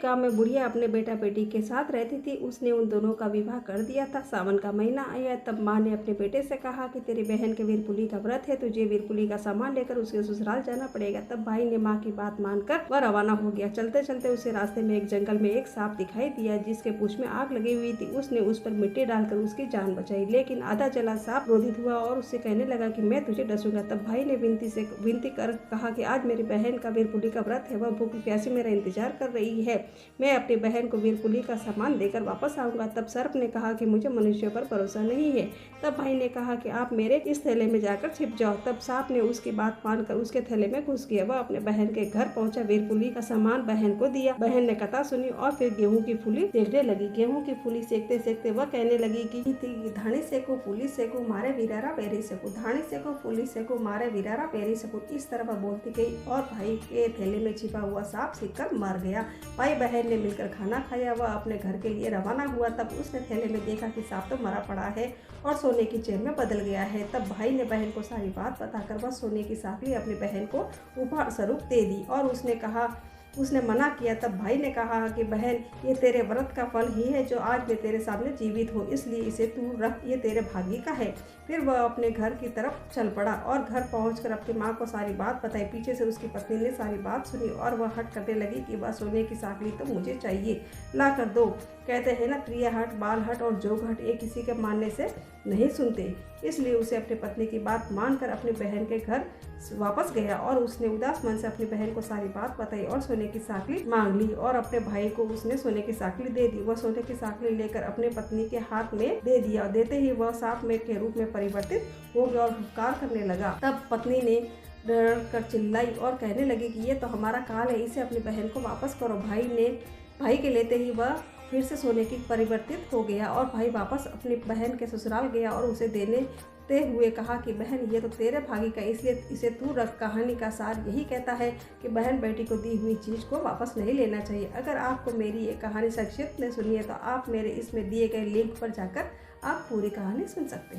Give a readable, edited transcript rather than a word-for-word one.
एक गांव में बुढ़िया अपने बेटा बेटी के साथ रहती थी। उसने उन दोनों का विवाह कर दिया था। सावन का महीना आया तब माँ ने अपने बेटे से कहा कि तेरी बहन के वीरपुली का व्रत है, तुझे वीरपुली का सामान लेकर उसके ससुराल जाना पड़ेगा। तब भाई ने माँ की बात मानकर वह रवाना हो गया। चलते चलते उसे रास्ते में एक जंगल में एक सांप दिखाई दिया जिसके पूंछ में आग लगी हुई थी। उसने उस पर मिट्टी डालकर उसकी जान बचाई, लेकिन आधा जला सांप क्रोधित हुआ और उससे कहने लगा कि मैं तुझे डसूंगा। तब भाई ने विनती कर कहा कि आज मेरी बहन का वीरपुली का व्रत है, वह भूखी प्यासी मेरा इंतजार कर रही है, मैं अपनी बहन को वीरपुली का सामान देकर वापस आऊंगा। तब सर्प ने कहा कि मुझे मनुष्यों पर भरोसा नहीं है। तब भाई ने कहा कि आप मेरे इस थैले में जाकर छिप जाओ। तब सांप ने उसकी बात मानकर उसके थैले में घुस गया। वह अपने बहन के घर पहुंचा, वीरपुली का सामान बहन को दिया। बहन ने कथा सुनी और फिर गेहूं की फूली सेकने लगी। गेहूं की फूली सेकते सेकते वह कहने लगी कि धानी सेको फूली सेको मारे वीरारा पैरी सेको, धानी सेको फूली सेको मारे वीरारा पैरी सेको। इस तरह वह बोलती गई और भाई के थैले में छिपा हुआ सांप सीखकर मर गया। भाई बहन ने मिलकर खाना खाया। वह अपने घर के लिए रवाना हुआ। तब उसने थैले में देखा कि सांप तो मरा पड़ा है और सोने की चेन में बदल गया है। तब भाई ने बहन को सारी बात बताकर वह सोने की साखली अपनी बहन को उपहार स्वरूप दे दी और उसने मना किया। तब भाई ने कहा कि बहन, ये तेरे व्रत का फल ही है जो आज मैं तेरे सामने जीवित हूँ, इसलिए इसे तू रख, ये तेरे भाग्य का है। फिर वह अपने घर की तरफ चल पड़ा और घर पहुंचकर अपनी माँ को सारी बात बताई। पीछे से उसकी पत्नी ने सारी बात सुनी और वह हट करने लगी कि वह सोने की साखली तो मुझे चाहिए, ला कर दो। कहते हैं ना, प्रिय हट बाल हट और जोग हट, ये किसी के मानने से नहीं सुनते। इसलिए उसे अपनी पत्नी की बात मानकर अपनी बहन के घर वापस गया और उसने उदास मन से अपनी बहन को सारी बात बताई और सोने की साखली मांग ली और अपने भाई को उसने सोने की साखली दे दी। वह सोने की साखली लेकर अपने पत्नी के हाथ में दे दिया। देते ही वह सांप में के रूप में परिवर्तित हो गया और हुंकार करने लगा। तब पत्नी ने डर कर चिल्लाई और कहने लगी कि ये तो हमारा काल है, इसे अपनी बहन को वापस करो। भाई के लेते ही वह फिर से सोने की परिवर्तित हो गया और भाई वापस अपनी बहन के ससुराल गया और उसे देते हुए कहा कि बहन, ये तो तेरे भाग्य का, इसलिए इसे तू रख। कहानी का सार यही कहता है कि बहन बेटी को दी हुई चीज़ को वापस नहीं लेना चाहिए। अगर आपको मेरी ये कहानी संक्षिप्त में सुनी है तो आप मेरे इसमें दिए गए लिंक पर जाकर आप पूरी कहानी सुन सकते हैं।